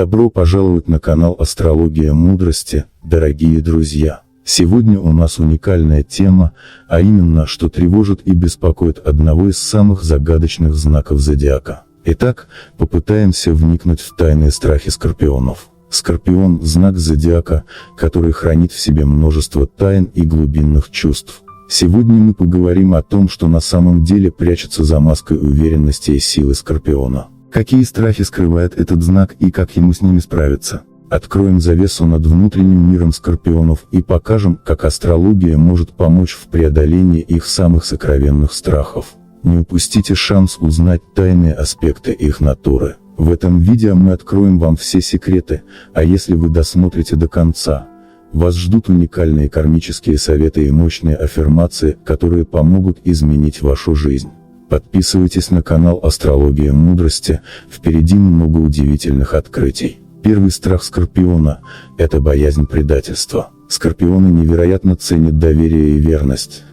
Добро пожаловать на канал Астрология Мудрости, дорогие друзья. Сегодня у нас уникальная тема, а именно, что тревожит и беспокоит одного из самых загадочных знаков зодиака. Итак, попытаемся вникнуть в тайные страхи скорпионов. Скорпион – знак зодиака, который хранит в себе множество тайн и глубинных чувств. Сегодня мы поговорим о том, что на самом деле прячется за маской уверенности и силы скорпиона. Какие страхи скрывает этот знак и как ему с ними справиться? Откроем завесу над внутренним миром скорпионов и покажем, как астрология может помочь в преодолении их самых сокровенных страхов. Не упустите шанс узнать тайные аспекты их натуры. В этом видео мы откроем вам все секреты, а если вы досмотрите до конца, вас ждут уникальные кармические советы и мощные аффирмации, которые помогут изменить вашу жизнь. Подписывайтесь на канал Астрология Мудрости, впереди много удивительных открытий. Первый страх скорпиона – это боязнь предательства. Скорпионы невероятно ценят доверие и верность,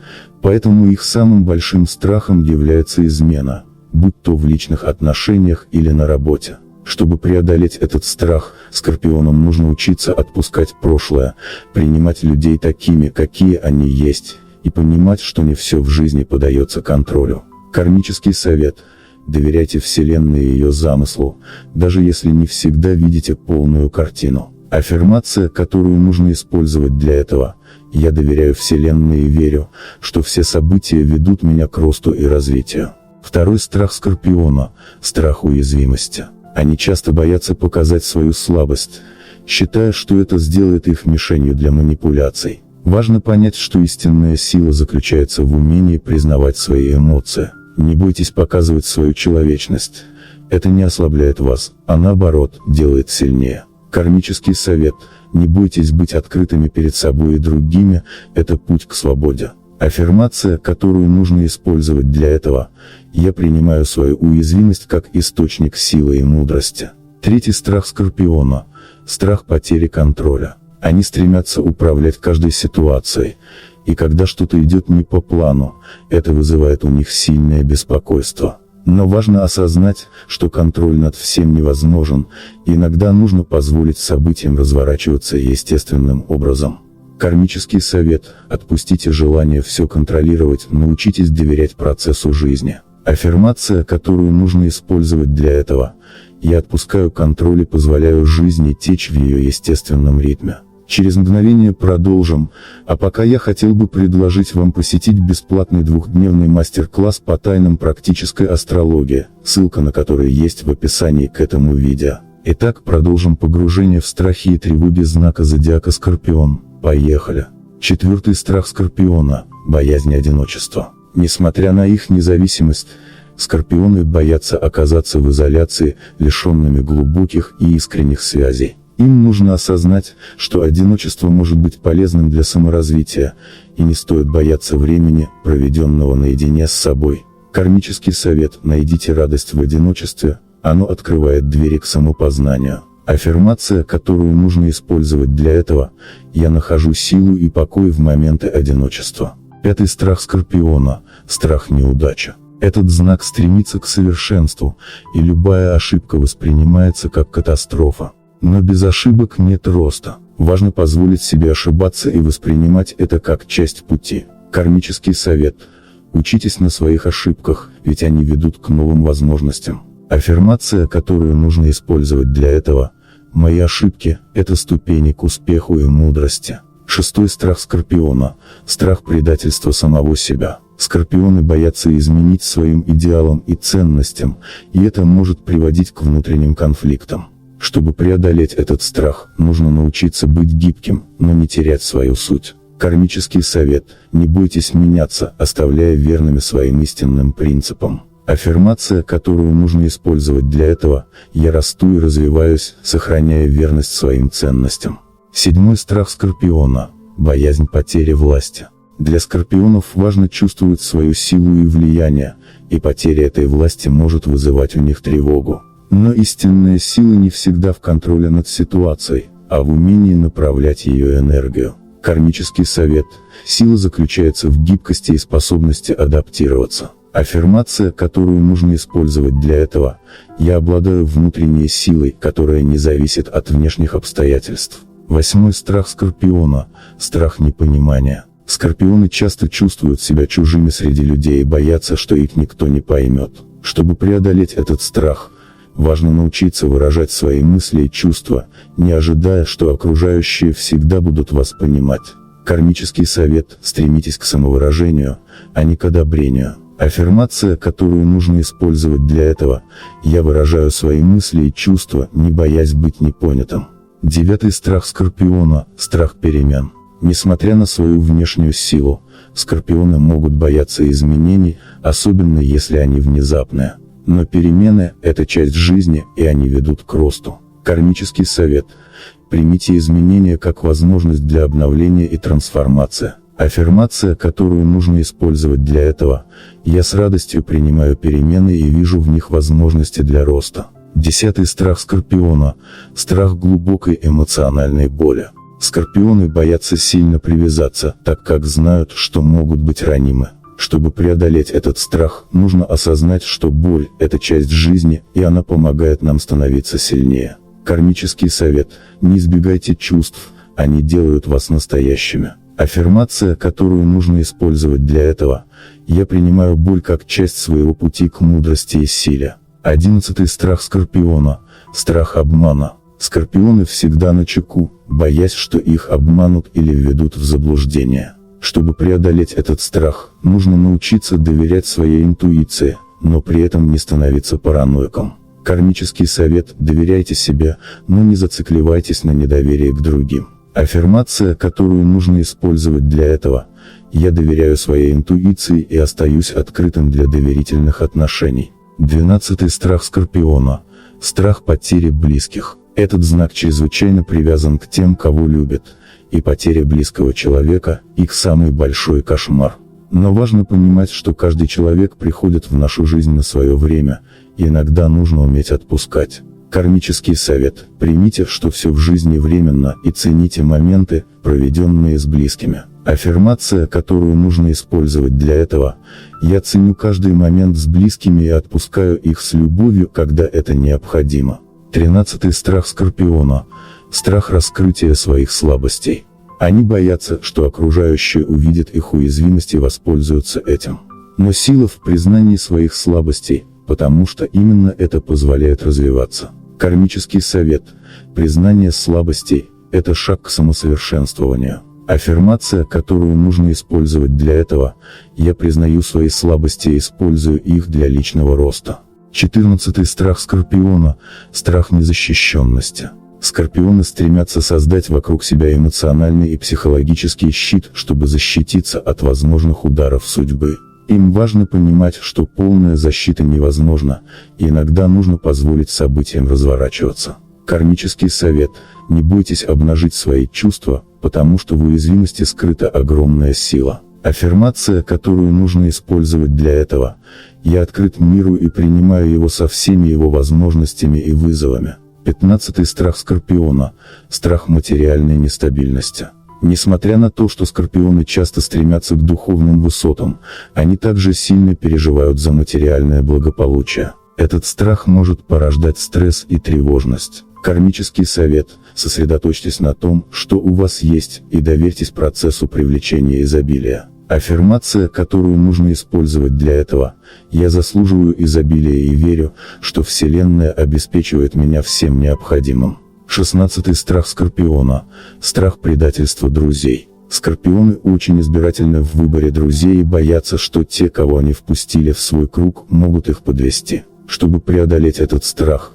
поэтому их самым большим страхом является измена, будь то в личных отношениях или на работе. Чтобы преодолеть этот страх, скорпионам нужно учиться отпускать прошлое, принимать людей такими, какие они есть, и понимать, что не все в жизни поддается контролю. Кармический совет: доверяйте Вселенной и ее замыслу, даже если не всегда видите полную картину. Аффирмация, которую нужно использовать для этого: я доверяю Вселенной и верю, что все события ведут меня к росту и развитию. Второй страх скорпиона – страх уязвимости. Они часто боятся показать свою слабость, считая, что это сделает их мишенью для манипуляций. Важно понять, что истинная сила заключается в умении признавать свои эмоции. Не бойтесь показывать свою человечность. Это не ослабляет вас, а наоборот, делает сильнее. Кармический совет: не бойтесь быть открытыми перед собой и другими, это путь к свободе. Аффирмация, которую нужно использовать для этого: я принимаю свою уязвимость как источник силы и мудрости. Третий страх скорпиона – страх потери контроля. Они стремятся управлять каждой ситуацией, и когда что-то идет не по плану, это вызывает у них сильное беспокойство. Но важно осознать, что контроль над всем невозможен, и иногда нужно позволить событиям разворачиваться естественным образом. Кармический совет: отпустите желание все контролировать, научитесь доверять процессу жизни. Аффирмация, которую нужно использовать для этого: я отпускаю контроль и позволяю жизни течь в ее естественном ритме. Через мгновение продолжим, а пока я хотел бы предложить вам посетить бесплатный двухдневный мастер-класс по тайнам практической астрологии, ссылка на который есть в описании к этому видео. Итак, продолжим погружение в страхи и тревоги знака зодиака Скорпион. Поехали! Четвертый страх скорпиона – боязнь одиночества. Несмотря на их независимость, скорпионы боятся оказаться в изоляции, лишенными глубоких и искренних связей. Им нужно осознать, что одиночество может быть полезным для саморазвития, и не стоит бояться времени, проведенного наедине с собой. Кармический совет: найдите радость в одиночестве, оно открывает двери к самопознанию. Аффирмация, которую нужно использовать для этого: я нахожу силу и покой в моменты одиночества. Пятый страх скорпиона – страх неудачи. Этот знак стремится к совершенству, и любая ошибка воспринимается как катастрофа. Но без ошибок нет роста. Важно позволить себе ошибаться и воспринимать это как часть пути. Кармический совет: учитесь на своих ошибках, ведь они ведут к новым возможностям. Аффирмация, которую нужно использовать для этого: мои ошибки – это ступени к успеху и мудрости. Шестой страх скорпиона – страх предательства самого себя. Скорпионы боятся изменить своим идеалам и ценностям, и это может приводить к внутренним конфликтам. Чтобы преодолеть этот страх, нужно научиться быть гибким, но не терять свою суть. Кармический совет: не бойтесь меняться, оставляя верными своим истинным принципам. Аффирмация, которую нужно использовать для этого: я расту и развиваюсь, сохраняя верность своим ценностям. Седьмой страх скорпиона – боязнь потери власти. Для скорпионов важно чувствовать свою силу и влияние, и потеря этой власти может вызывать у них тревогу. Но истинная сила не всегда в контроле над ситуацией, а в умении направлять ее энергию. Кармический совет: сила заключается в гибкости и способности адаптироваться. Аффирмация, которую нужно использовать для этого: я обладаю внутренней силой, которая не зависит от внешних обстоятельств. 8. Страх Скорпиона. Страх непонимания. Скорпионы часто чувствуют себя чужими среди людей и боятся, что их никто не поймет. Чтобы преодолеть этот страх, важно научиться выражать свои мысли и чувства, не ожидая, что окружающие всегда будут вас понимать. Кармический совет: стремитесь к самовыражению, а не к одобрению. Аффирмация, которую нужно использовать для этого: я выражаю свои мысли и чувства, не боясь быть непонятым. 9. Страх Скорпиона. Страх перемен. Несмотря на свою внешнюю силу, скорпионы могут бояться изменений, особенно если они внезапные. Но перемены – это часть жизни, и они ведут к росту. Кармический совет: примите изменения как возможность для обновления и трансформации. Аффирмация, которую нужно использовать для этого: я с радостью принимаю перемены и вижу в них возможности для роста. 10. Страх Скорпиона. Страх глубокой эмоциональной боли. Скорпионы боятся сильно привязаться, так как знают, что могут быть ранимы. Чтобы преодолеть этот страх, нужно осознать, что боль – это часть жизни, и она помогает нам становиться сильнее. Кармический совет: не избегайте чувств, они делают вас настоящими. Аффирмация, которую нужно использовать для этого: я принимаю боль как часть своего пути к мудрости и силе. 11. Страх Скорпиона. Страх обмана. Скорпионы всегда начеку, боясь, что их обманут или введут в заблуждение. Чтобы преодолеть этот страх, нужно научиться доверять своей интуиции, но при этом не становиться параноиком. Кармический совет: доверяйте себе, но не зацикливайтесь на недоверии к другим. Аффирмация, которую нужно использовать для этого: я доверяю своей интуиции и остаюсь открытым для доверительных отношений. 12. Страх Скорпиона. Страх потери близких. Этот знак чрезвычайно привязан к тем, кого любят, и потеря близкого человека – их самый большой кошмар. Но важно понимать, что каждый человек приходит в нашу жизнь на свое время, и иногда нужно уметь отпускать. Кармический совет: примите, что все в жизни временно, и цените моменты, проведенные с близкими. Аффирмация, которую нужно использовать для этого: я ценю каждый момент с близкими и отпускаю их с любовью, когда это необходимо. 13. Страх Скорпиона. Страх раскрытия своих слабостей. Они боятся, что окружающие увидят их уязвимости и воспользуются этим. Но сила в признании своих слабостей, потому что именно это позволяет развиваться. Кармический совет: признание слабостей – это шаг к самосовершенствованию. Аффирмация, которую нужно использовать для этого: я признаю свои слабости и использую их для личного роста. 14. Страх Скорпиона. Страх незащищенности. Скорпионы стремятся создать вокруг себя эмоциональный и психологический щит, чтобы защититься от возможных ударов судьбы. Им важно понимать, что полная защита невозможна, и иногда нужно позволить событиям разворачиваться. Кармический совет: не бойтесь обнажить свои чувства, потому что в уязвимости скрыта огромная сила. Аффирмация, которую нужно использовать для этого: я открыт миру и принимаю его со всеми его возможностями и вызовами. 15. Страх Скорпиона. Страх материальной нестабильности. Несмотря на то, что скорпионы часто стремятся к духовным высотам, они также сильно переживают за материальное благополучие. Этот страх может порождать стресс и тревожность. Кармический совет: сосредоточьтесь на том, что у вас есть, и доверьтесь процессу привлечения изобилия. Аффирмация, которую нужно использовать для этого: я заслуживаю изобилия и верю, что Вселенная обеспечивает меня всем необходимым. 16. Страх Скорпиона. Страх предательства друзей. Скорпионы очень избирательны в выборе друзей и боятся, что те, кого они впустили в свой круг, могут их подвести. Чтобы преодолеть этот страх,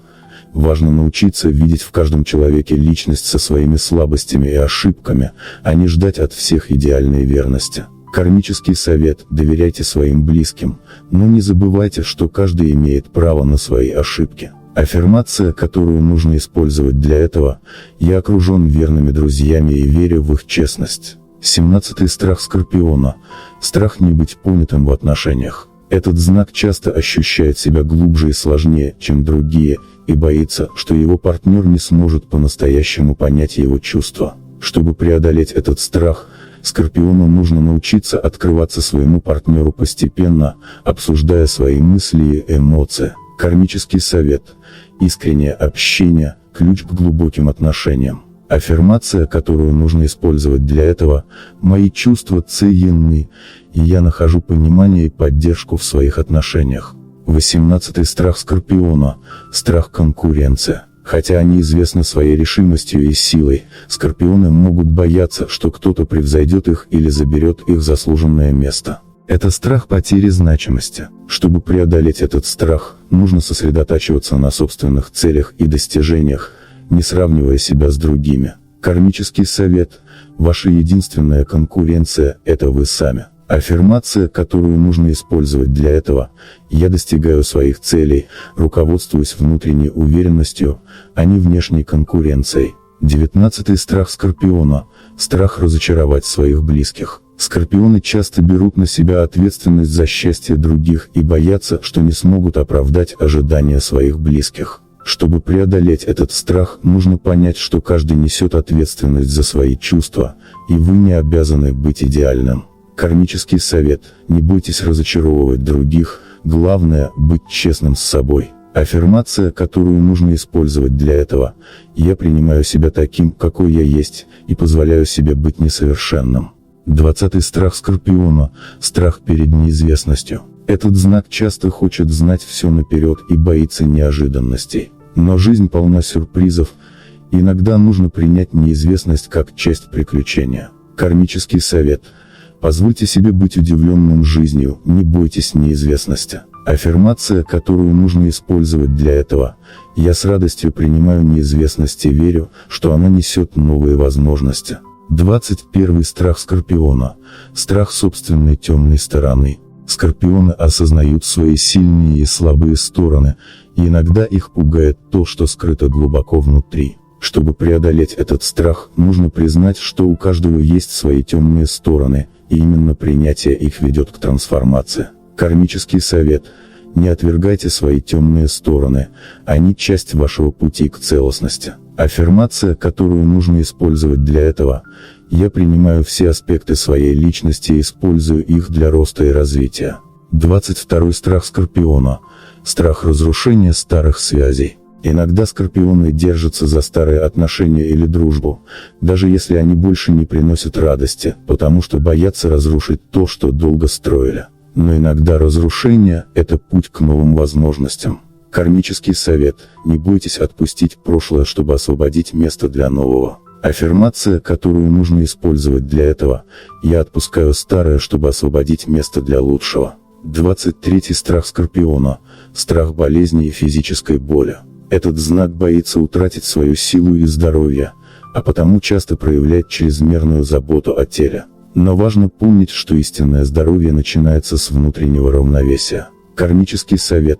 важно научиться видеть в каждом человеке личность со своими слабостями и ошибками, а не ждать от всех идеальной верности. Кармический совет: доверяйте своим близким, но не забывайте, что каждый имеет право на свои ошибки. Аффирмация, которую нужно использовать для этого: я окружен верными друзьями и верю в их честность. 17. Страх Скорпиона. Страх не быть понятым в отношениях. Этот знак часто ощущает себя глубже и сложнее, чем другие, и боится, что его партнер не сможет по-настоящему понять его чувства. Чтобы преодолеть этот страх, Скорпиону нужно научиться открываться своему партнеру постепенно, обсуждая свои мысли и эмоции. Кармический совет. Искреннее общение – ключ к глубоким отношениям. Аффирмация, которую нужно использовать для этого: «Мои чувства ценны, и я нахожу понимание и поддержку в своих отношениях». 18. Страх Скорпиона. Страх конкуренции. Хотя они известны своей решимостью и силой, скорпионы могут бояться, что кто-то превзойдет их или заберет их заслуженное место. Это страх потери значимости. Чтобы преодолеть этот страх, нужно сосредотачиваться на собственных целях и достижениях, не сравнивая себя с другими. Кармический совет. Ваша единственная конкуренция – это вы сами. Аффирмация, которую нужно использовать для этого: «Я достигаю своих целей, руководствуясь внутренней уверенностью, а не внешней конкуренцией». 19. Страх Скорпиона. Страх разочаровать своих близких. Скорпионы часто берут на себя ответственность за счастье других и боятся, что не смогут оправдать ожидания своих близких. Чтобы преодолеть этот страх, нужно понять, что каждый несет ответственность за свои чувства, и вы не обязаны быть идеальным. Кармический совет. Не бойтесь разочаровывать других, главное – быть честным с собой. Аффирмация, которую нужно использовать для этого: «Я принимаю себя таким, какой я есть, и позволяю себе быть несовершенным». 20. Страх Скорпиона. Страх перед неизвестностью. Этот знак часто хочет знать все наперед и боится неожиданностей. Но жизнь полна сюрпризов, и иногда нужно принять неизвестность как часть приключения. Кармический совет. Позвольте себе быть удивленным жизнью, не бойтесь неизвестности. Аффирмация, которую нужно использовать для этого: «Я с радостью принимаю неизвестность и верю, что она несет новые возможности». 21. Страх Скорпиона. Страх собственной темной стороны. Скорпионы осознают свои сильные и слабые стороны, и иногда их пугает то, что скрыто глубоко внутри. Чтобы преодолеть этот страх, нужно признать, что у каждого есть свои темные стороны, и именно принятие их ведет к трансформации. Кармический совет. Не отвергайте свои темные стороны, они часть вашего пути к целостности. Аффирмация, которую нужно использовать для этого: «Я принимаю все аспекты своей личности и использую их для роста и развития». 22. Страх Скорпиона. Страх разрушения старых связей. Иногда скорпионы держатся за старые отношения или дружбу, даже если они больше не приносят радости, потому что боятся разрушить то, что долго строили. Но иногда разрушение – это путь к новым возможностям. Кармический совет. Не бойтесь отпустить прошлое, чтобы освободить место для нового. Аффирмация, которую нужно использовать для этого: «Я отпускаю старое, чтобы освободить место для лучшего». 23. Страх Скорпиона. Страх болезни и физической боли. Этот знак боится утратить свою силу и здоровье, а потому часто проявляет чрезмерную заботу о теле. Но важно помнить, что истинное здоровье начинается с внутреннего равновесия. Кармический совет.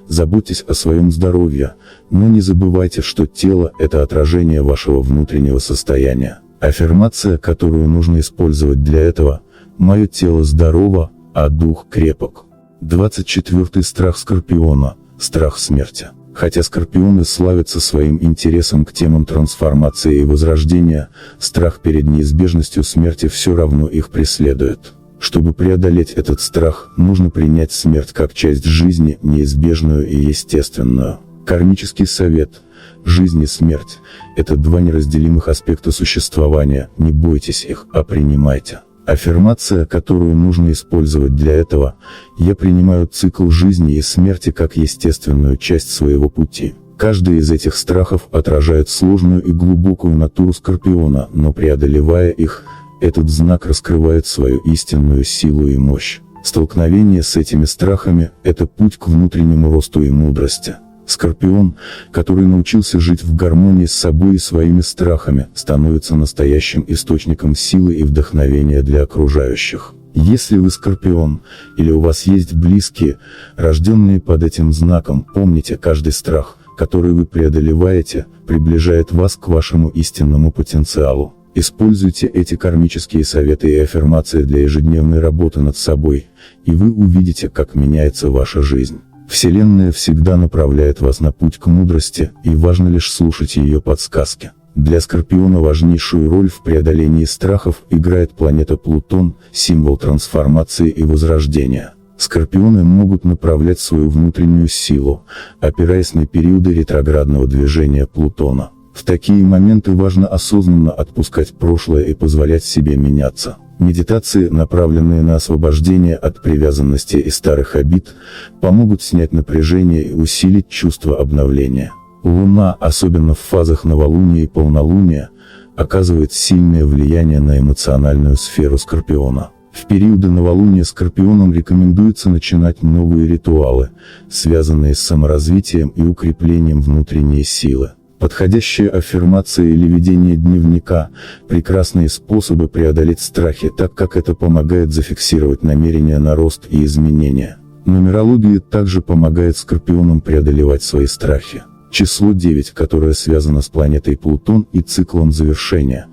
Заботьтесь о своем здоровье, но не забывайте, что тело – это отражение вашего внутреннего состояния. Аффирмация, которую нужно использовать для этого: «Мое тело здорово, а дух крепок». 24. Страх Скорпиона. Страх смерти. Хотя скорпионы славятся своим интересом к темам трансформации и возрождения, страх перед неизбежностью смерти все равно их преследует. Чтобы преодолеть этот страх, нужно принять смерть как часть жизни, неизбежную и естественную. Кармический совет. Жизнь и смерть – это два неразделимых аспекта существования, не бойтесь их, а принимайте. Аффирмация, которую нужно использовать для этого: «Я принимаю цикл жизни и смерти как естественную часть своего пути». Каждый из этих страхов отражает сложную и глубокую натуру скорпиона, но преодолевая их, этот знак раскрывает свою истинную силу и мощь. Столкновение с этими страхами – это путь к внутреннему росту и мудрости. Скорпион, который научился жить в гармонии с собой и своими страхами, становится настоящим источником силы и вдохновения для окружающих. Если вы скорпион, или у вас есть близкие, рожденные под этим знаком, помните, каждый страх, который вы преодолеваете, приближает вас к вашему истинному потенциалу. Используйте эти кармические советы и аффирмации для ежедневной работы над собой, и вы увидите, как меняется ваша жизнь. Вселенная всегда направляет вас на путь к мудрости, и важно лишь слушать ее подсказки. Для Скорпиона важнейшую роль в преодолении страхов играет планета Плутон, символ трансформации и возрождения. Скорпионы могут направлять свою внутреннюю силу, опираясь на периоды ретроградного движения Плутона. В такие моменты важно осознанно отпускать прошлое и позволять себе меняться. Медитации, направленные на освобождение от привязанности и старых обид, помогут снять напряжение и усилить чувство обновления. Луна, особенно в фазах новолуния и полнолуния, оказывает сильное влияние на эмоциональную сферу Скорпиона. В периоды новолуния Скорпионам рекомендуется начинать новые ритуалы, связанные с саморазвитием и укреплением внутренней силы. Подходящая аффирмация или ведение дневника – прекрасные способы преодолеть страхи, так как это помогает зафиксировать намерения на рост и изменения. Нумерология также помогает Скорпионам преодолевать свои страхи. Число 9, которое связано с планетой Плутон и циклом завершения,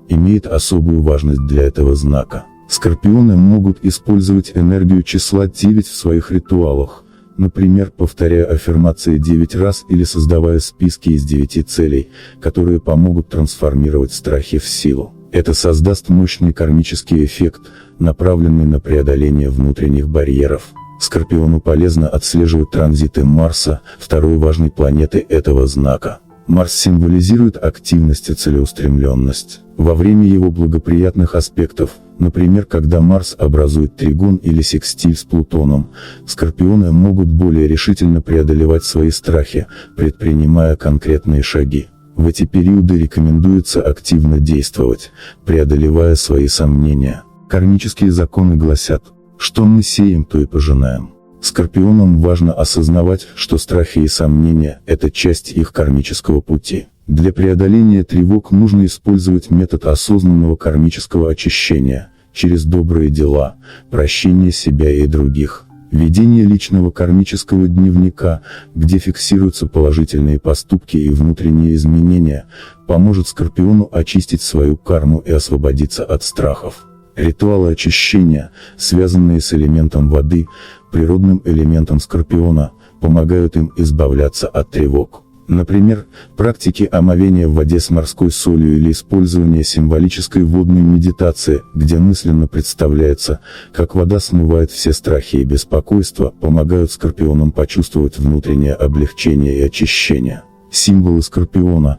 имеет особую важность для этого знака. Скорпионы могут использовать энергию числа 9 в своих ритуалах, например, повторяя аффирмации 9 раз или создавая списки из 9 целей, которые помогут трансформировать страхи в силу. Это создаст мощный кармический эффект, направленный на преодоление внутренних барьеров. Скорпиону полезно отслеживать транзиты Марса, второй важной планеты этого знака. Марс символизирует активность и целеустремленность. Во время его благоприятных аспектов, например, когда Марс образует тригон или секстиль с Плутоном, Скорпионы могут более решительно преодолевать свои страхи, предпринимая конкретные шаги. В эти периоды рекомендуется активно действовать, преодолевая свои сомнения. Кармические законы гласят, что мы сеем, то и пожинаем. Скорпионам важно осознавать, что страхи и сомнения – это часть их кармического пути. Для преодоления тревог нужно использовать метод осознанного кармического очищения, через добрые дела, прощение себя и других. Ведение личного кармического дневника, где фиксируются положительные поступки и внутренние изменения, поможет Скорпиону очистить свою карму и освободиться от страхов. Ритуалы очищения, связанные с элементом воды, природным элементом Скорпиона, помогают им избавляться от тревог. Например, практики омовения в воде с морской солью или использование символической водной медитации, где мысленно представляется, как вода смывает все страхи и беспокойства, помогают Скорпионам почувствовать внутреннее облегчение и очищение. Символы Скорпиона,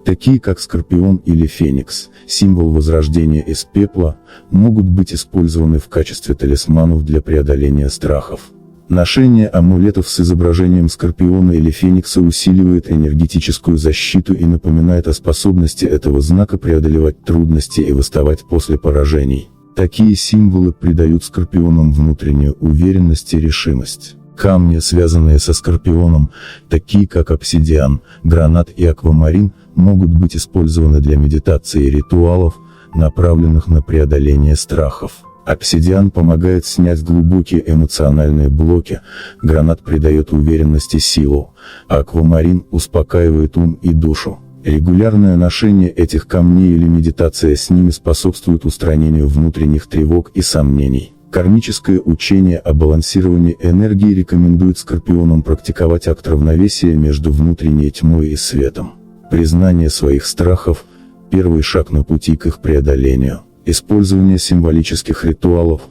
такие как Скорпион или Феникс, символ возрождения из пепла, могут быть использованы в качестве талисманов для преодоления страхов. Ношение амулетов с изображением Скорпиона или Феникса усиливает энергетическую защиту и напоминает о способности этого знака преодолевать трудности и восставать после поражений. Такие символы придают Скорпионам внутреннюю уверенность и решимость. Камни, связанные со Скорпионом, такие как обсидиан, гранат и аквамарин, могут быть использованы для медитации и ритуалов, направленных на преодоление страхов. Обсидиан помогает снять глубокие эмоциональные блоки, гранат придает уверенность и силу, а аквамарин успокаивает ум и душу. Регулярное ношение этих камней или медитация с ними способствует устранению внутренних тревог и сомнений. Кармическое учение о балансировании энергии рекомендует Скорпионам практиковать акт равновесия между внутренней тьмой и светом. Признание своих страхов – первый шаг на пути к их преодолению. Использование символических ритуалов,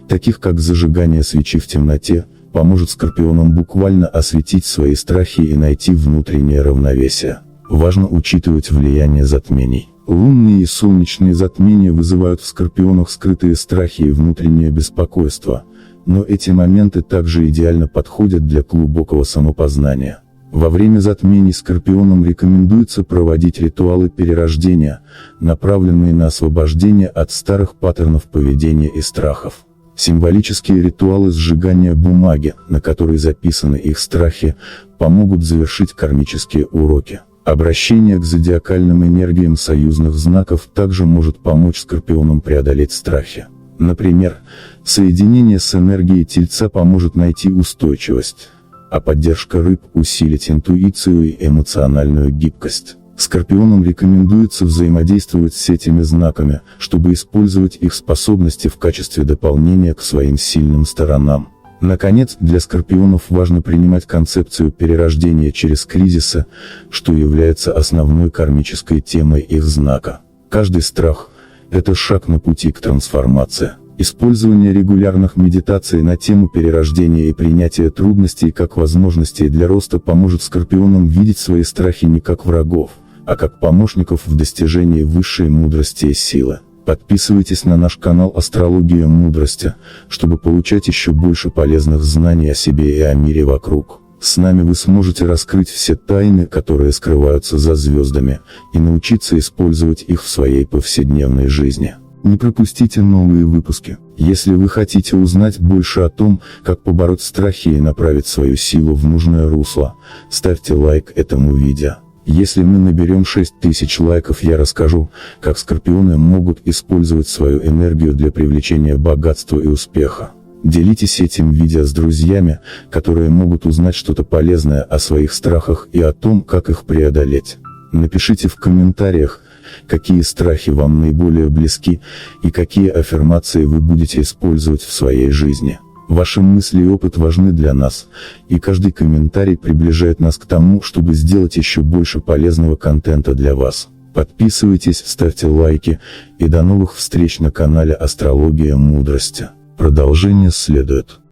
таких как зажигание свечи в темноте, поможет Скорпионам буквально осветить свои страхи и найти внутреннее равновесие. Важно учитывать влияние затмений. Лунные и солнечные затмения вызывают в Скорпионах скрытые страхи и внутреннее беспокойство, но эти моменты также идеально подходят для глубокого самопознания. Во время затмений Скорпионам рекомендуется проводить ритуалы перерождения, направленные на освобождение от старых паттернов поведения и страхов. Символические ритуалы сжигания бумаги, на которой записаны их страхи, помогут завершить кармические уроки. Обращение к зодиакальным энергиям союзных знаков также может помочь Скорпионам преодолеть страхи. Например, соединение с энергией Тельца поможет найти устойчивость, а поддержка рыб – усилить интуицию и эмоциональную гибкость. Скорпионам рекомендуется взаимодействовать с этими знаками, чтобы использовать их способности в качестве дополнения к своим сильным сторонам. Наконец, для скорпионов важно принимать концепцию перерождения через кризисы, что является основной кармической темой их знака. Каждый страх – это шаг на пути к трансформации. Использование регулярных медитаций на тему перерождения и принятия трудностей как возможностей для роста поможет скорпионам видеть свои страхи не как врагов, а как помощников в достижении высшей мудрости и силы. Подписывайтесь на наш канал «Астрология мудрости», чтобы получать еще больше полезных знаний о себе и о мире вокруг. С нами вы сможете раскрыть все тайны, которые скрываются за звездами, и научиться использовать их в своей повседневной жизни. Не пропустите новые выпуски. Если вы хотите узнать больше о том, как побороть страхи и направить свою силу в нужное русло, ставьте лайк этому видео. Если мы наберем 6000 лайков, я расскажу, как скорпионы могут использовать свою энергию для привлечения богатства и успеха. Делитесь этим видео с друзьями, которые могут узнать что-то полезное о своих страхах и о том, как их преодолеть. Напишите в комментариях, какие страхи вам наиболее близки и какие аффирмации вы будете использовать в своей жизни. Ваши мысли и опыт важны для нас, и каждый комментарий приближает нас к тому, чтобы сделать еще больше полезного контента для вас. Подписывайтесь, ставьте лайки, и до новых встреч на канале «Астрология мудрости». Продолжение следует.